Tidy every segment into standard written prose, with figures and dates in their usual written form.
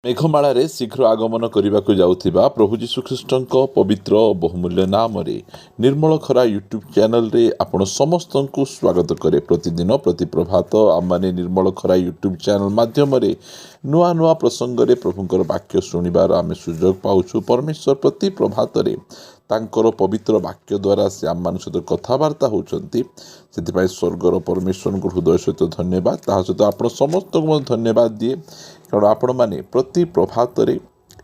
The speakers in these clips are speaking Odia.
ମେଘମାଳାରେ ଶୀଘ୍ର ଆଗମନ କରିବାକୁ ଯାଉଥିବା ପ୍ରଭୁ ଯୀଶୁଖ୍ରୀଷ୍ଟଙ୍କ ପବିତ୍ର ଓ ବହୁମୂଲ୍ୟ ନାମରେ ନିର୍ମଳ ଖରା ୟୁଟ୍ୟୁବ୍ ଚ୍ୟାନେଲରେ ଆପଣ ସମସ୍ତଙ୍କୁ ସ୍ୱାଗତ କରେ। ପ୍ରତିଦିନ ପ୍ରତି ପ୍ରଭାତ ଆମମାନେ ନିର୍ମଳ ଖରା ୟୁଟ୍ୟୁବ୍ ଚ୍ୟାନେଲ ମାଧ୍ୟମରେ ନୂଆ ନୂଆ ପ୍ରସଙ୍ଗରେ ପ୍ରଭୁଙ୍କର ବାକ୍ୟ ଶୁଣିବାର ଆମେ ସୁଯୋଗ ପାଉଛୁ। ପରମେଶ୍ୱର ପ୍ରତି ପ୍ରଭାତରେ ତାଙ୍କର ପବିତ୍ର ବାକ୍ୟ ଦ୍ୱାରା ସେ ଆମମାନଙ୍କ ସହିତ କଥାବାର୍ତ୍ତା ହେଉଛନ୍ତି। ସେଥିପାଇଁ ସ୍ୱର୍ଗର ପରମେଶ୍ୱରଙ୍କୁ ହୃଦୟ ସହିତ ଧନ୍ୟବାଦ। ତାହା ସହିତ ଆପଣ ସମସ୍ତଙ୍କୁ ମଧ୍ୟ ଧନ୍ୟବାଦ ଦିଏ, କାରଣ ଆପଣମାନେ ପ୍ରତି ପ୍ରଭାତରେ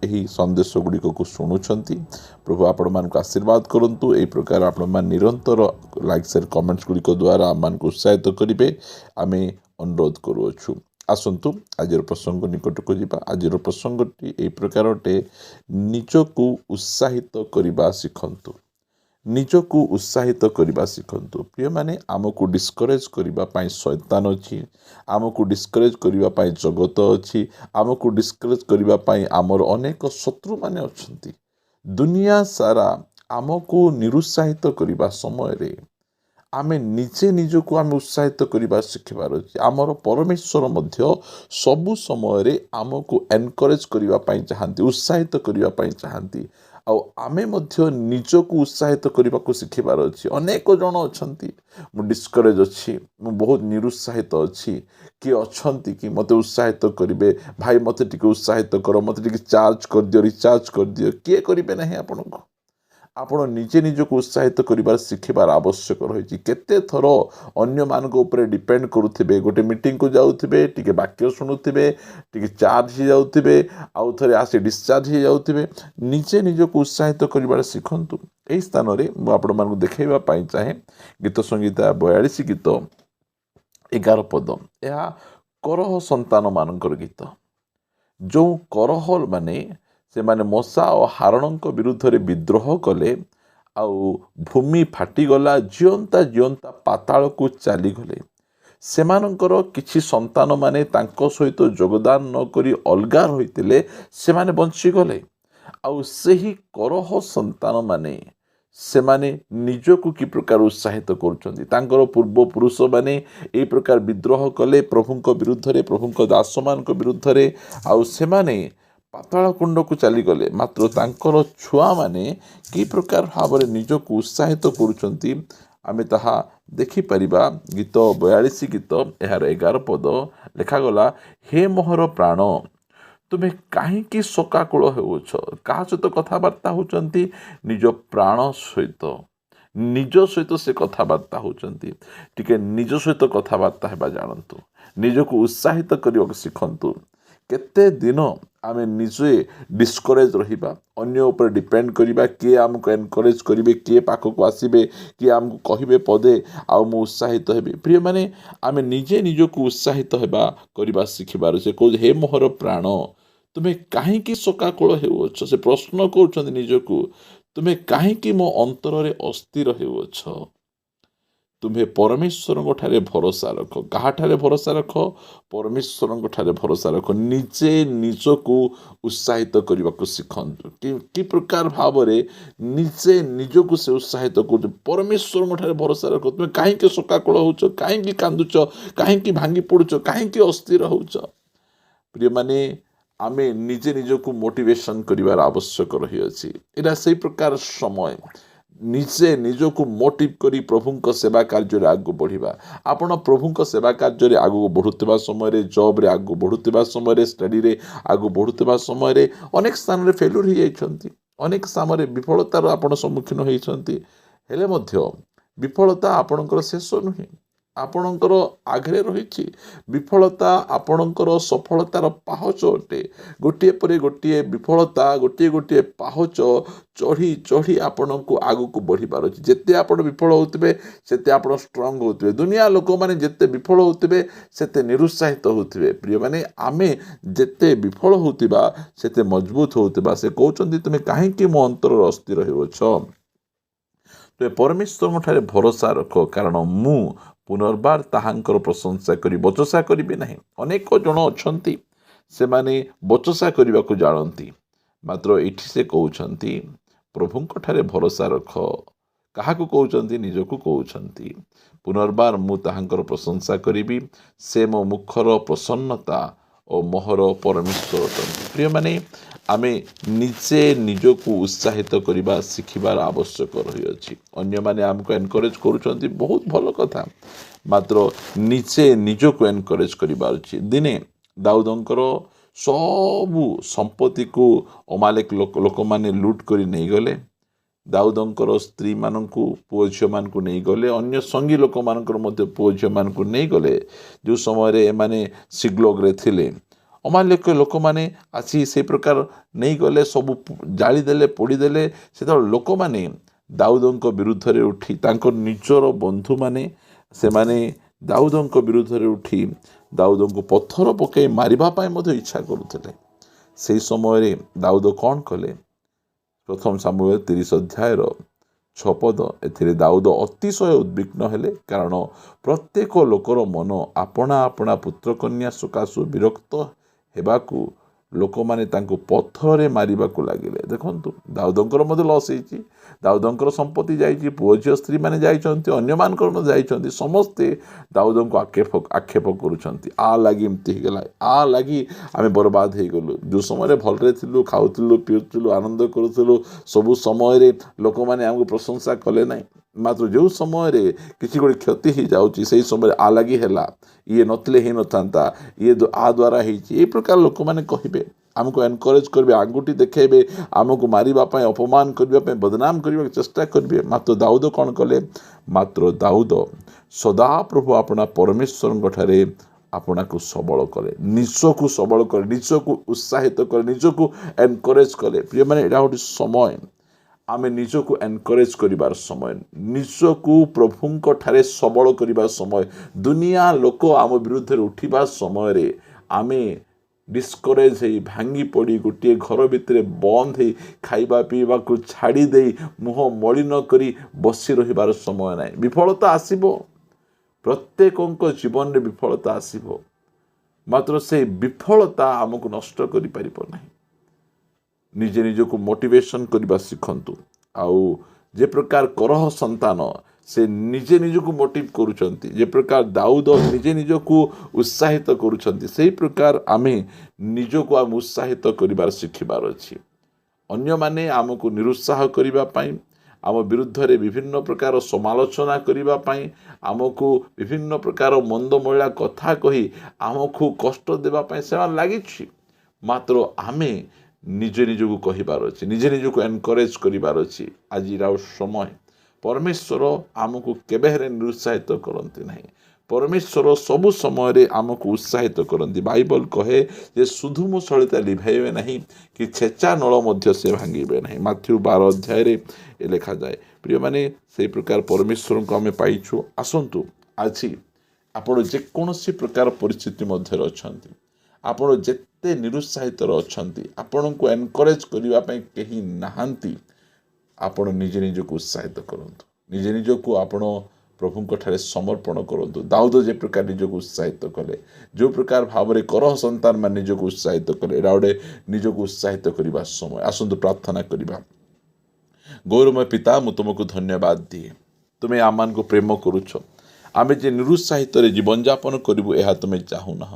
ଏହି ସନ୍ଦେଶ ଗୁଡ଼ିକୁ ଶୁଣୁଛନ୍ତି। ପ୍ରଭୁ ଆପଣମାନଙ୍କୁ ଆଶୀର୍ବାଦ କରନ୍ତୁ। ଏହି ପ୍ରକାର ଆପଣମାନେ ନିରନ୍ତର ଲାଇକ୍ ସେୟାର କମେଣ୍ଟସ୍ ଗୁଡ଼ିକ ଦ୍ୱାରା ଆମମାନଙ୍କୁ ଉତ୍ସାହିତ କରିବେ, ଆମେ ଅନୁରୋଧ କରୁଅଛୁ। ଆସନ୍ତୁ ଆଜିର ପ୍ରସଙ୍ଗ ନିକଟକୁ ଯିବା। ଆଜିର ପ୍ରସଙ୍ଗଟି ଏହି ପ୍ରକାର ଅଟେ, ନିଜକୁ ଉତ୍ସାହିତ କରିବା ଶିଖନ୍ତୁ। ନିଜକୁ ଉତ୍ସାହିତ କରିବା ଶିଖନ୍ତୁ। ପ୍ରିୟମାନେ, ଆମକୁ ଡିସ୍କରେଜ୍ କରିବା ପାଇଁ ଶୈତାନ ଅଛି, ଆମକୁ ଡିସ୍କରେଜ୍ କରିବା ପାଇଁ ଜଗତ ଅଛି, ଆମକୁ ଡିସ୍କରେଜ୍ କରିବା ପାଇଁ ଆମର ଅନେକ ଶତ୍ରୁମାନେ ଅଛନ୍ତି। ଦୁନିଆ ସାରା ଆମକୁ ନିରୁତ୍ସାହିତ କରିବା ସମୟରେ ଆମେ ନିଜକୁ ଉତ୍ସାହିତ କରିବା ଶିଖିବାର ଅଛି। ଆମର ପରମେଶ୍ୱର ମଧ୍ୟ ସବୁ ସମୟରେ ଆମକୁ ଏନକରେଜ୍ କରିବା ପାଇଁ ଚାହାନ୍ତି, ଉତ୍ସାହିତ କରିବା ପାଇଁ ଚାହାନ୍ତି। ଆଉ ଆମେ ମଧ୍ୟ ନିଜକୁ ଉତ୍ସାହିତ କରିବାକୁ ଶିଖିବାର ଅଛି। ଅନେକ ଜଣ ଅଛନ୍ତି, ମୁଁ ଡିସ୍କରେଜ୍ ଅଛି, ମୁଁ ବହୁତ ନିରୁତ୍ସାହିତ ଅଛି। କିଏ ଅଛନ୍ତି କି ମୋତେ ଉତ୍ସାହିତ କରିବେ, ଭାଇ ମୋତେ ଟିକେ ଉତ୍ସାହିତ କର, ମୋତେ ଟିକେ ଚାର୍ଜ କରିଦିଅ, ରିଚାର୍ଜ କରିଦିଅ। କିଏ କରିବେ ନାହିଁ ଆପଣଙ୍କୁ? ଆପଣ ନିଜକୁ ଉତ୍ସାହିତ କରିବାର ଶିଖିବାର ଆବଶ୍ୟକ ରହିଛି। କେତେ ଥର ଅନ୍ୟମାନଙ୍କ ଉପରେ ଡିପେଣ୍ଡ କରୁଥିବେ, ଗୋଟେ ମିଟିଂକୁ ଯାଉଥିବେ, ଟିକେ ବାକ୍ୟ ଶୁଣୁଥିବେ, ଟିକେ ଚାର୍ଜ ହେଇଯାଉଥିବେ, ଆଉ ଥରେ ଆସି ଡିସଚାର୍ଜ ହେଇଯାଉଥିବେ। ନିଜକୁ ଉତ୍ସାହିତ କରିବାର ଶିଖନ୍ତୁ। ଏହି ସ୍ଥାନରେ ମୁଁ ଆପଣମାନଙ୍କୁ ଦେଖାଇବା ପାଇଁ ଚାହେଁ ଗୀତ ସଂହିତା 42 ଗୀତ 11 ପଦ। ଏହା କରହ ସନ୍ତାନମାନଙ୍କର ଗୀତ। ଯେଉଁ କରହ ସେମାନେ ମଶା ଓ ହାରଣଙ୍କ ବିରୁଦ୍ଧରେ ବିଦ୍ରୋହ କଲେ, ଆଉ ଭୂମି ଫାଟିଗଲା, ଜିଅନ୍ତା ଜିଅନ୍ତା ପାତାଳକୁ ଚାଲିଗଲେ। ସେମାନଙ୍କର କିଛି ସନ୍ତାନମାନେ ତାଙ୍କ ସହିତ ଯୋଗଦାନ ନ କରି ଅଲଗା ରହିଥିଲେ, ସେମାନେ ବଞ୍ଚିଗଲେ। ଆଉ ସେହି କରହ ସନ୍ତାନମାନେ ସେମାନେ ନିଜକୁ କି ପ୍ରକାର ଉତ୍ସାହିତ କରୁଛନ୍ତି। ତାଙ୍କର ପୂର୍ବପୁରୁଷମାନେ ଏହି ପ୍ରକାର ବିଦ୍ରୋହ କଲେ ପ୍ରଭୁଙ୍କ ବିରୁଦ୍ଧରେ, ପ୍ରଭୁଙ୍କ ଦାସମାନଙ୍କ ବିରୁଦ୍ଧରେ, ଆଉ ସେମାନେ ପାତାଳ କୁଣ୍ଡକୁ ଚାଲିଗଲେ। ମାତ୍ର ତାଙ୍କର ଛୁଆମାନେ କି ପ୍ରକାର ଭାବରେ ନିଜକୁ ଉତ୍ସାହିତ କରୁଛନ୍ତି, ଆମେ ତାହା ଦେଖିପାରିବା। ଗୀତ 42 ଗୀତ ଏହାର 11 ପଦ ଲେଖାଗଲା, ହେ ମୋହର ପ୍ରାଣ, ତୁମେ କାହିଁକି ଶୋକାକୁଳ ହେଉଛ? କାହା ସହିତ କଥାବାର୍ତ୍ତା ହେଉଛନ୍ତି? ନିଜ ପ୍ରାଣ ସହିତ, ନିଜ ସହିତ ସେ କଥାବାର୍ତ୍ତା ହେଉଛନ୍ତି। ଟିକେ ନିଜ ସହିତ କଥାବାର୍ତ୍ତା ହେବା ଜାଣନ୍ତୁ। ନିଜକୁ ଉତ୍ସାହିତ କରିବାକୁ ଶିଖନ୍ତୁ। କେତେ ଦିନ ଆମେ ନିଜେ ଡିସ୍କରେଜ୍ ରହିବା, ଅନ୍ୟ ଉପରେ ଡିପେଣ୍ଡ କରିବା, କିଏ ଆମକୁ ଏନକରେଜ୍ କରିବେ, କିଏ ପାଖକୁ ଆସିବେ, କିଏ ଆମକୁ କହିବେ ପଦେ ଆଉ ମୁଁ ଉତ୍ସାହିତ ହେବି। ପ୍ରିୟମାନେ, ଆମେ ନିଜକୁ ଉତ୍ସାହିତ କରିବା ଶିଖିବାର। ସେ କହୁଛି, ହେ ମୋହର ପ୍ରାଣ, ତୁମେ କାହିଁକି ଶୋକାକୁଳ ହେଉଅଛ? ସେ ପ୍ରଶ୍ନ କରୁଛନ୍ତି ନିଜକୁ, ତୁମେ କାହିଁକି ମୋ ଅନ୍ତରରେ ଅସ୍ଥିର ହେଉଅଛ? ତୁମେ ପରମେଶ୍ୱରଙ୍କ ଠାରେ ଭରସା ରଖ। କାହାଠାରେ ଭରସା ରଖ? ପରମେଶ୍ୱରଙ୍କ ଠାରେ ଭରସା ରଖ। ନିଜକୁ ଉତ୍ସାହିତ କରିବାକୁ ଶିଖନ୍ତୁ। କି ପ୍ରକାର ଭାବରେ ନିଜକୁ ସେ ଉତ୍ସାହିତ କରୁଛ? ପରମେଶ୍ୱରଙ୍କ ଠାରେ ଭରସା ରଖ। ତୁମେ କାହିଁକି ଶୋକାକୁଳ ହେଉଛ? କାହିଁକି କାନ୍ଦୁଛ? କାହିଁକି ଭାଙ୍ଗି ପଡ଼ୁଛ? କାହିଁକି ଅସ୍ଥିର ହେଉଛ? ପ୍ରିୟମାନେ, ଆମେ ନିଜକୁ ମୋଟିଭେସନ୍ କରିବାର ଆବଶ୍ୟକ ରହିଅଛି। ଏଇଟା ସେଇ ପ୍ରକାର ସମୟ, ନିଜକୁ ମୋଟିଭ୍ କରି ପ୍ରଭୁଙ୍କ ସେବା କାର୍ଯ୍ୟରେ ଆଗକୁ ବଢ଼ିବା। ଆପଣ ପ୍ରଭୁଙ୍କ ସେବା କାର୍ଯ୍ୟରେ ଆଗକୁ ବଢ଼ୁଥିବା ସମୟରେ, ଜବ୍ରେ ଆଗକୁ ବଢ଼ୁଥିବା ସମୟରେ, ଷ୍ଟଡ଼ିରେ ଆଗକୁ ବଢ଼ୁଥିବା ସମୟରେ ଅନେକ ସ୍ଥାନରେ ଫେଲୁର ହେଇଯାଇଛନ୍ତି, ଅନେକ ସ୍ଥାନରେ ବିଫଳତାର ଆପଣ ସମ୍ମୁଖୀନ ହୋଇଛନ୍ତି। ହେଲେ ମଧ୍ୟ ବିଫଳତା ଆପଣଙ୍କର ଶେଷ ନୁହେଁ, ଆପଣଙ୍କର ଆଗରେ ରହିଛି। ବିଫଳତା ଆପଣଙ୍କର ସଫଳତାର ପାହାଚ ଅଟେ। ଗୋଟିଏ ପରେ ଗୋଟିଏ ବିଫଳତା, ଗୋଟିଏ ପାହାଚ ଚଢ଼ି ଚଢ଼ି ଆପଣଙ୍କୁ ଆଗକୁ ବଢ଼ିବାର ଅଛି। ଯେତେ ଆପଣ ବିଫଳ ହେଉଥିବେ, ସେତେ ଆପଣ ଷ୍ଟ୍ରଙ୍ଗ ହେଉଥିବେ। ଦୁନିଆ ଲୋକମାନେ ଯେତେ ବିଫଳ ହେଉଥିବେ, ସେତେ ନିରୁତ୍ସାହିତ ହେଉଥିବେ। ପ୍ରିୟମାନେ, ଆମେ ଯେତେ ବିଫଳ ହେଉଥିବା, ସେତେ ମଜବୁତ ହେଉଥିବା। ସେ କହୁଛନ୍ତି, ତୁମେ କାହିଁକି ମୋ ଅନ୍ତରରେ ଅସ୍ଥିର ହେଉଅଛ? ତୁମେ ପରମେଶ୍ୱରଙ୍କ ଠାରେ ଭରସା ରଖ, କାରଣ ମୁଁ ପୁନର୍ବାର ତାହାଙ୍କର ପ୍ରଶଂସା କରି ବଚସା କରିବି ନାହିଁ। ଅନେକ ଜଣ ଅଛନ୍ତି, ସେମାନେ ବଚସା କରିବାକୁ ଜାଣନ୍ତି, ମାତ୍ର ଏଠି ସେ କହୁଛନ୍ତି ପ୍ରଭୁଙ୍କ ଠାରେ ଭରସା ରଖ। କାହାକୁ କହୁଛନ୍ତି? ନିଜକୁ କହୁଛନ୍ତି। ପୁନର୍ବାର ମୁଁ ତାହାଙ୍କର ପ୍ରଶଂସା କରିବି। ସେ ମୋ ମୁଖର ପ୍ରସନ୍ନତା ଓ ମୋହର ପରମେଶ୍ୱର ଅଟନ୍ତି। ପ୍ରିୟମାନେ, ଆମେ ନିଜେ ନିଜକୁ ଉତ୍ସାହିତ କରିବା ଶିଖିବାର ଆବଶ୍ୟକ ରହିଅଛି। ଅନ୍ୟମାନେ ଆମକୁ ଏନକରେଜ୍ କରୁଛନ୍ତି, ବହୁତ ଭଲ କଥା, ମାତ୍ର ନିଜେ ନିଜକୁ ଏନକରେଜ୍ କରିବାର ଅଛି। ଦିନେ ଦାଉଦଙ୍କର ସବୁ ସମ୍ପତ୍ତିକୁ ଅମାଲେକ ଲୋକମାନେ ଲୁଟ୍ କରି ନେଇଗଲେ। ଦାଉଦଙ୍କର ସ୍ତ୍ରୀମାନଙ୍କୁ, ପୁଅ ଝିଅମାନଙ୍କୁ ନେଇଗଲେ। ଅନ୍ୟ ସଙ୍ଗୀ ଲୋକମାନଙ୍କର ମଧ୍ୟ ପୁଅ ଝିଅମାନଙ୍କୁ ନେଇଗଲେ। ଯେଉଁ ସମୟରେ ଏମାନେ ସିଗ୍ଲୋଗରେ ଥିଲେ, ଅମାଲେକ ଲୋକମାନେ ଆସି ସେ ପ୍ରକାର ନେଇଗଲେ, ସବୁ ଜାଳିଦେଲେ, ପୋଡ଼ିଦେଲେ। ସେତେବେଳେ ଲୋକମାନେ ଦାଉଦଙ୍କ ବିରୁଦ୍ଧରେ ଉଠି, ତାଙ୍କ ନିଜର ବନ୍ଧୁମାନେ ସେମାନେ ଦାଉଦଙ୍କ ବିରୁଦ୍ଧରେ ଉଠି ଦାଉଦଙ୍କୁ ପଥର ପକାଇ ମାରିବା ପାଇଁ ମଧ୍ୟ ଇଚ୍ଛା କରୁଥିଲେ। ସେହି ସମୟରେ ଦାଉଦ କ'ଣ କଲେ? ପ୍ରଥମ ସାମୁଏଲ 30 ଅଧ୍ୟାୟର 6 ପଦ, ଏଥିରେ ଦାଉଦ ଅତିଶୟ ଉଦ୍ବିଗ୍ନ ହେଲେ, କାରଣ ପ୍ରତ୍ୟେକ ଲୋକର ମନ ଆପଣା ଆପଣା ପୁତ୍ରକନ୍ୟା ସକାଶୁ ବିରକ୍ତ ହେବାକୁ ଲୋକମାନେ ତାଙ୍କୁ ପଥରରେ ମାରିବାକୁ ଲାଗିଲେ। ଦେଖନ୍ତୁ, ଦାଉଦଙ୍କର ମଧ୍ୟ ଲସ୍ ହେଇଛି, ଦାଉଦଙ୍କର ସମ୍ପତ୍ତି ଯାଇଛି, ପୁଅ ଝିଅ ସ୍ତ୍ରୀମାନେ ଯାଇଛନ୍ତି, ଅନ୍ୟମାନଙ୍କର ମଧ୍ୟ ଯାଇଛନ୍ତି। ସମସ୍ତେ ଦାଉଦଙ୍କୁ ଆକ୍ଷେପ କରୁଛନ୍ତି, ଲାଗି ଏମିତି ହେଇଗଲା, ଲାଗି ଆମେ ବର୍ବାଦ ହେଇଗଲୁ। ଯେଉଁ ସମୟରେ ଭଲରେ ଥିଲୁ, ଖାଉଥିଲୁ, ପିଉଥିଲୁ, ଆନନ୍ଦ କରୁଥିଲୁ, ସବୁ ସମୟରେ ଲୋକମାନେ ଆମକୁ ପ୍ରଶଂସା କଲେ ନାହିଁ। ମାତ୍ର ଯେଉଁ ସମୟରେ କିଛି ଗୋଟେ କ୍ଷତି ହେଇଯାଉଛି, ସେହି ସମୟରେ ଲାଗି ହେଲା, ଇଏ ନଥିଲେ ହେଇନଥାନ୍ତା, ଇଏ ଦ୍ୱାରା ହେଇଛି, এই ପ୍ରକାର ଲୋକମାନେ କହିବେ, ଆମକୁ ଏନକରେଜ୍ କରିବେ, ଆଙ୍ଗୁଠି ଦେଖାଇବେ, ଆମକୁ ମାରିବା ପାଇଁ, ଅପମାନ କରିବା ପାଇଁ, ବଦନାମ କରିବାକୁ ଚେଷ୍ଟା କରିବେ। ମାତ୍ର ଦାଉଦ କ'ଣ କଲେ? ମାତ୍ର ଦାଉଦ ସଦାପ୍ରଭୁ ଆପଣା ପରମେଶ୍ୱରଙ୍କ ଠାରେ ଆପଣାକୁ ସବଳ କଲେ, ନିଜକୁ ସବଳ କଲେ, ନିଜକୁ ଉତ୍ସାହିତ କଲେ, ନିଜକୁ ଏନକରେଜ୍ କଲେ। ପ୍ରିୟମାନେ, ଏଇଟା ଗୋଟେ ସମୟ, ଆମେ ନିଜକୁ ଏନକରେଜ୍ କରିବାର ସମୟ, ନିଜକୁ ପ୍ରଭୁଙ୍କ ଠାରେ ସବଳ କରିବାର ସମୟ। ଦୁନିଆ ଲୋକ ଆମ ବିରୁଦ୍ଧରେ ଉଠିବା ସମୟରେ ଆମେ ଡିସ୍କରେଜ୍ ହେଇ, ଭାଙ୍ଗି ପଡ଼ି, ଗୋଟିଏ ଘର ଭିତରେ ବନ୍ଦ ହେଇ, ଖାଇବା ପିଇବାକୁ ଛାଡ଼ି ଦେଇ, ମୁହଁ ମଳିନ କରି ବସି ରହିବାର ସମୟ ନାହିଁ। ବିଫଳତା ଆସିବ, ପ୍ରତ୍ୟେକଙ୍କ ଜୀବନରେ ବିଫଳତା ଆସିବ, ମାତ୍ର ସେଇ ବିଫଳତା ଆମକୁ ନଷ୍ଟ କରିପାରିବ ନାହିଁ। ନିଜେ ନିଜକୁ ମୋଟିଭେସନ୍ କରିବା ଶିଖନ୍ତୁ। ଆଉ ଯେ ପ୍ରକାର କରହ ସନ୍ତାନ ସେ ନିଜେ ନିଜକୁ ମୋଟିଭ୍ କରୁଛନ୍ତି, ଯେ ପ୍ରକାର ଦାଉଦ ନିଜେ ନିଜକୁ ଉତ୍ସାହିତ କରୁଛନ୍ତି, ସେହି ପ୍ରକାର ଆମେ ନିଜକୁ ଉତ୍ସାହିତ କରିବାର ଶିଖିବାର ଅଛି। ଅନ୍ୟମାନେ ଆମକୁ ନିରୁତ୍ସାହ କରିବା ପାଇଁ, ଆମ ବିରୁଦ୍ଧରେ ବିଭିନ୍ନ ପ୍ରକାର ସମାଲୋଚନା କରିବା ପାଇଁ, ଆମକୁ ବିଭିନ୍ନ ପ୍ରକାର ମନ୍ଦମଳିଳା କଥା କହି ଆମକୁ କଷ୍ଟ ଦେବା ପାଇଁ ସେମାନେ ଲାଗିଛି। ମାତ୍ର ଆମେ ନିଜେ ନିଜକୁ କହିବାର ଅଛି, ନିଜେ ନିଜକୁ ଏନକରେଜ୍ କରିବାର ଅଛି। ଆଜିର ସମୟ, ପରମେଶ୍ୱର ଆମକୁ କେବେ ହେଲେ ନିରୁତ୍ସାହିତ କରନ୍ତି ନାହିଁ। ପରମେଶ୍ୱର ସବୁ ସମୟରେ ଆମକୁ ଉତ୍ସାହିତ କରନ୍ତି। ବାଇବଲ କହେ ଯେ ସୁଧୁ ମୁଁ ସଳିତା ଲିଭାଇବେ ନାହିଁ, କି ଛେଚା ନଳ ମଧ୍ୟ ସେ ଭାଙ୍ଗିବେ ନାହିଁ। ମାଥ୍ୟୁ 12 ଅଧ୍ୟାୟରେ ଲେଖାଯାଏ। ପ୍ରିୟମାନେ, ସେହି ପ୍ରକାର ପରମେଶ୍ୱରଙ୍କୁ ଆମେ ପାଇଛୁ। ଆସନ୍ତୁ, ଆଜି ଆପଣ ଯେକୌଣସି ପ୍ରକାର ପରିସ୍ଥିତି ମଧ୍ୟରେ ଅଛନ୍ତି, ଆପଣ ଯେତେ ନିରୁତ୍ସାହିତରେ ଅଛନ୍ତି, ଆପଣଙ୍କୁ ଏନକରେଜ୍ କରିବା ପାଇଁ କେହି ନାହାନ୍ତି, ଆପଣ ନିଜେ ନିଜକୁ ଉତ୍ସାହିତ କରନ୍ତୁ, ନିଜେ ନିଜକୁ ଆପଣ ପ୍ରଭୁଙ୍କ ଠାରେ ସମର୍ପଣ କରନ୍ତୁ। ଦାଉଦ ଯେ ପ୍ରକାର ନିଜକୁ ଉତ୍ସାହିତ କଲେ, ଯେଉଁ ପ୍ରକାର ଭାବରେ କରହ ସନ୍ତାନ ମାନେ ନିଜକୁ ଉତ୍ସାହିତ କଲେ, ଏଇଟା ଗୋଟେ ନିଜକୁ ଉତ୍ସାହିତ କରିବା ସମୟ। ଆସନ୍ତୁ ପ୍ରାର୍ଥନା କରିବା। ଗୌରମୟ ପିତା, ମୁଁ ତୁମକୁ ଧନ୍ୟବାଦ ଦିଏ, ତୁମେ ଆମମାନଙ୍କୁ ପ୍ରେମ କରୁଛ। ଆମେ ଯେ ନିରୁତ୍ସାହିତରେ ଜୀବନଯାପନ କରିବୁ ଏହା ତୁମେ ଚାହୁଁନାହ।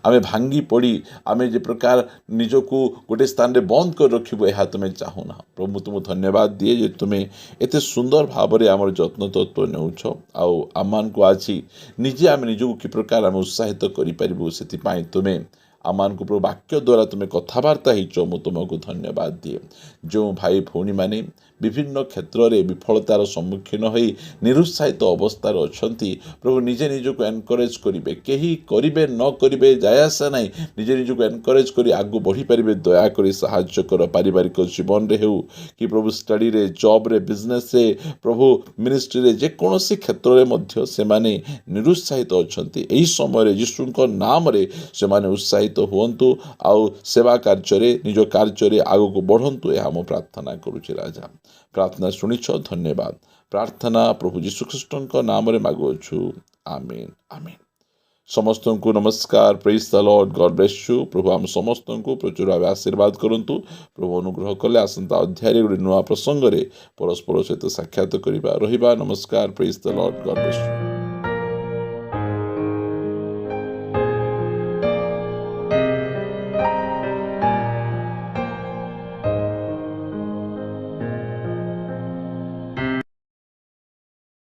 ଆମେ ଭାଙ୍ଗି ପଡ଼ି ଆମେ ଯେ ପ୍ରକାର ନିଜକୁ ଗୋଟେ ସ୍ଥାନରେ ବନ୍ଦ କରି ରଖିବୁ ଏହା ତୁମେ ଚାହୁଁନାହ। ପ୍ରଭୁ, ମୁଁ ତୁମକୁ ଧନ୍ୟବାଦ ଦିଏ ଯେ ତୁମେ ଏତେ ସୁନ୍ଦର ଭାବରେ ଆମର ଯତ୍ନ ତତ୍ତ୍ୱ ନେଉଛ। ଆଉ ଆମମାନଙ୍କୁ ଆଜି ନିଜେ ଆମେ ନିଜକୁ କି ପ୍ରକାର ଆମେ ଉତ୍ସାହିତ କରିପାରିବୁ, ସେଥିପାଇଁ ତୁମେ ଆମମାନଙ୍କୁ ପ୍ରଭୁ ବାକ୍ୟ ଦ୍ୱାରା ତୁମେ କଥାବାର୍ତ୍ତା ହେଇଛ। ମୁଁ ତୁମକୁ ଧନ୍ୟବାଦ ଦିଏ। ଯେଉଁ ଭାଇ ଭଉଣୀମାନେ ବିଭିନ୍ନ କ୍ଷେତ୍ରରେ ବିଫଳତାର ସମ୍ମୁଖୀନ ହୋଇ ନିରୁତ୍ସାହିତ ଅବସ୍ଥାରେ ଅଛନ୍ତି, ପ୍ରଭୁ ନିଜେ ନିଜକୁ ଏନକରେଜ୍ କରିବେ। କେହି କରିବେ ନ କରିବେ ଯାଏ ଆସେ ନାହିଁ, ନିଜେ ନିଜକୁ ଏନକରେଜ୍ କରି ଆଗକୁ ବଢ଼ିପାରିବେ। ଦୟାକରି ସାହାଯ୍ୟ କର। ପାରିବାରିକ ଜୀବନରେ ହେଉ କି ପ୍ରଭୁ ଷ୍ଟଡ଼ିରେ, ଜବ୍ରେ, ବିଜନେସ୍ରେ, ପ୍ରଭୁ ମିନିଷ୍ଟ୍ରିରେ, ଯେକୌଣସି କ୍ଷେତ୍ରରେ ମଧ୍ୟ ସେମାନେ ନିରୁତ୍ସାହିତ ଅଛନ୍ତି, ଏହି ସମୟରେ ଯୀଶୁଙ୍କ ନାମରେ ସେମାନେ ଉତ୍ସାହିତ ହୁଅନ୍ତୁ। ଆଉ ସେବା କାର୍ଯ୍ୟରେ, ନିଜ କାର୍ଯ୍ୟରେ ଆଗକୁ ବଢ଼ନ୍ତୁ। ଏହା ମୁଁ ପ୍ରାର୍ଥନା କରୁଛି ରାଜା। ପ୍ରାର୍ଥନା ଶୁଣିଛ, ଧନ୍ୟବାଦ। ପ୍ରାର୍ଥନା ପ୍ରଭୁ ଯୀଶୁଖ୍ରୀଷ୍ଟଙ୍କ ନାମରେ ମାଗୁଅଛୁ, ଆମେନ୍, ଆମେନ୍। ସମସ୍ତଙ୍କୁ ନମସ୍କାର। Praise the Lord. God bless you. ପ୍ରଭୁ ଆମ ସମସ୍ତଙ୍କୁ ପ୍ରଚୁର ଭାବେ ଆଶୀର୍ବାଦ କରନ୍ତୁ। ପ୍ରଭୁ ଅନୁଗ୍ରହ କଲେ ଆସନ୍ତା ଅଧ୍ୟାୟରେ ଗୋଟେ ନୂଆ ପ୍ରସଙ୍ଗରେ ପରସ୍ପର ସହିତ ସାକ୍ଷାତ କରିବା ରହିବା। ନମସ୍କାର। Praise the Lord. God bless you.